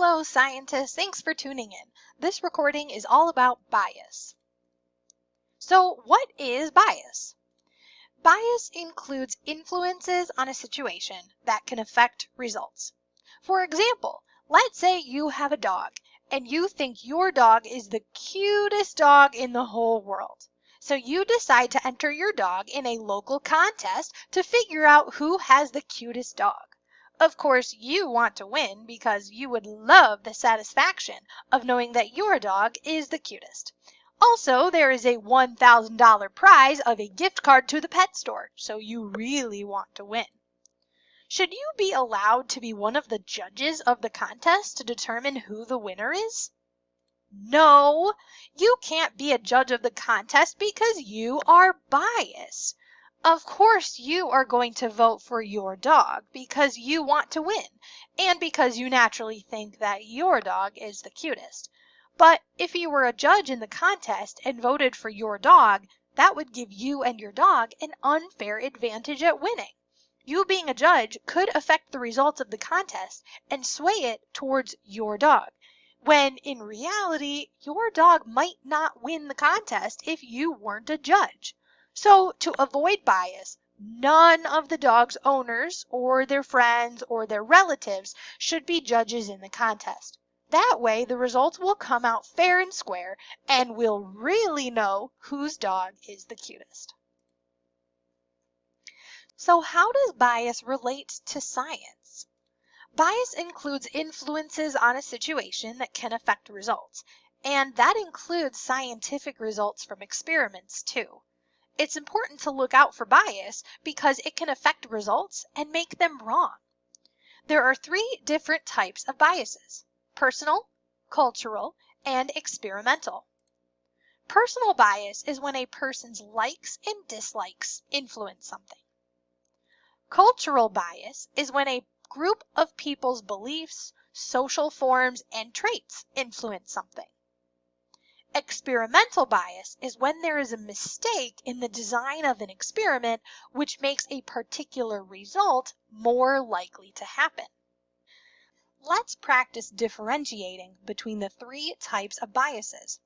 Hello, scientists. Thanks for tuning in. This recording is all about bias. So, what is bias? Bias includes influences on a situation that can affect results. For example, let's say you have a dog and you think your dog is the cutest dog in the whole world. So you decide to enter your dog in a local contest to figure out who has the cutest dog. Of course, you want to win because you would love the satisfaction of knowing that your dog is the cutest. Also, there is a $1,000 prize of a gift card to the pet store, so you really want to win. Should you be allowed to be one of the judges of the contest to determine who the winner is? No, you can't be a judge of the contest because you are biased. Of course, you are going to vote for your dog because you want to win and because you naturally think that your dog is the cutest. But if you were a judge in the contest and voted for your dog, that would give you and your dog an unfair advantage at winning. You being a judge could affect the results of the contest and sway it towards your dog, when in reality, your dog might not win the contest if you weren't a judge. So to avoid bias, none of the dog's owners or their friends or their relatives should be judges in the contest. That way, the results will come out fair and square, and we'll really know whose dog is the cutest. So how does bias relate to science? Bias includes influences on a situation that can affect results, and that includes scientific results from experiments too. It's important to look out for bias because it can affect results and make them wrong. There are three different types of biases: personal, cultural, and experimental. Personal bias is when a person's likes and dislikes influence something. Cultural bias is when a group of people's beliefs, social forms, and traits influence something. Experimental bias is when there is a mistake in the design of an experiment which makes a particular result more likely to happen. Let's practice differentiating between the three types of biases.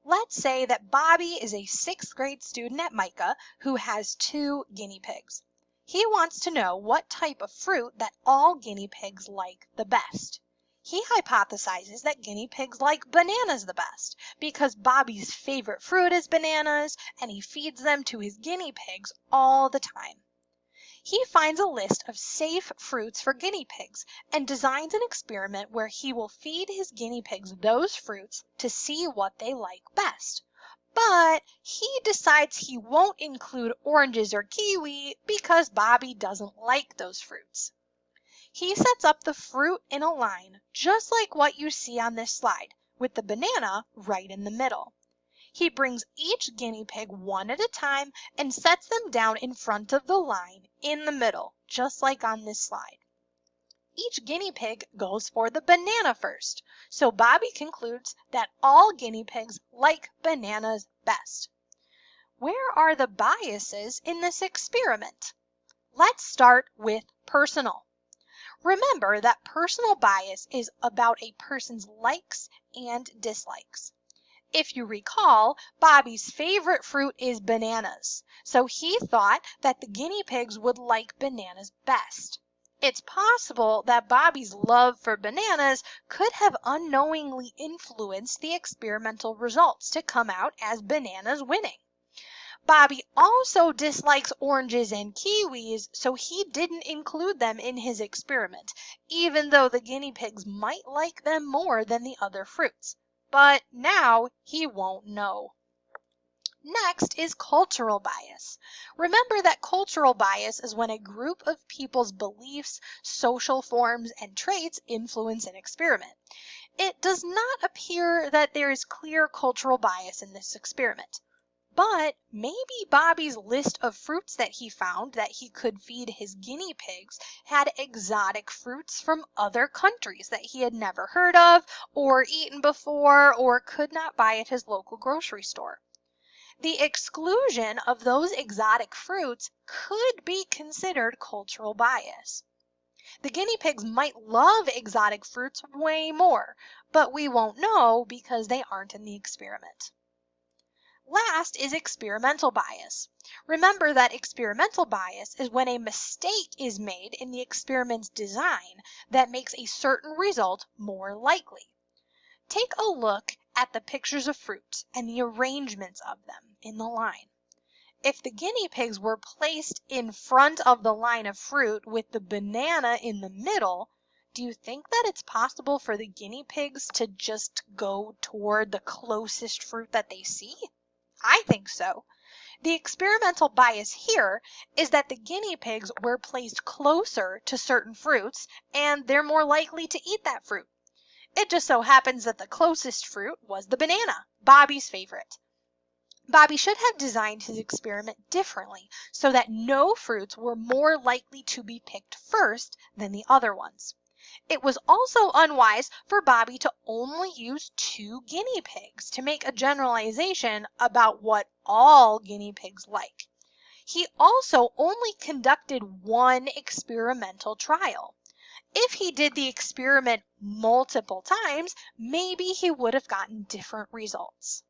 Let's say that Bobby is a 6th grade student at Micah who has 2 guinea pigs. He wants to know what type of fruit that all guinea pigs like the best. He hypothesizes that guinea pigs like bananas the best because Bobby's favorite fruit is bananas and he feeds them to his guinea pigs all the time. He finds a list of safe fruits for guinea pigs and designs an experiment where he will feed his guinea pigs those fruits to see what they like best. But he decides he won't include oranges or kiwi because Bobby doesn't like those fruits. He sets up the fruit in a line, just like what you see on this slide, with the banana right in the middle. He brings each guinea pig one at a time and sets them down in front of the line in the middle, just like on this slide. Each guinea pig goes for the banana first, so Bobby concludes that all guinea pigs like bananas best. Where are the biases in this experiment? Let's start with personal. Remember that personal bias is about a person's likes and dislikes. If you recall, Bobby's favorite fruit is bananas, so he thought that the guinea pigs would like bananas best. It's possible that Bobby's love for bananas could have unknowingly influenced the experimental results to come out as bananas winning. Bobby also dislikes oranges and kiwis, so he didn't include them in his experiment, even though the guinea pigs might like them more than the other fruits. But now he won't know. Next is cultural bias. Remember that cultural bias is when a group of people's beliefs, social forms, and traits influence an experiment. It does not appear that there is clear cultural bias in this experiment. But maybe Bobby's list of fruits that he found that he could feed his guinea pigs had exotic fruits from other countries that he had never heard of or eaten before or could not buy at his local grocery store. The exclusion of those exotic fruits could be considered cultural bias. The guinea pigs might love exotic fruits way more, but we won't know because they aren't in the experiment. Last is experimental bias. Remember that experimental bias is when a mistake is made in the experiment's design that makes a certain result more likely. Take a look at the pictures of fruit and the arrangements of them in the line. If the guinea pigs were placed in front of the line of fruit with the banana in the middle, do you think that it's possible for the guinea pigs to just go toward the closest fruit that they see? I think so. The experimental bias here is that the guinea pigs were placed closer to certain fruits and they're more likely to eat that fruit. It just so happens that the closest fruit was the banana, Bobby's favorite. Bobby should have designed his experiment differently so that no fruits were more likely to be picked first than the other ones. It was also unwise for Bobby to only use 2 guinea pigs to make a generalization about what all guinea pigs like. He also only conducted 1 experimental trial. If he did the experiment multiple times, maybe he would have gotten different results.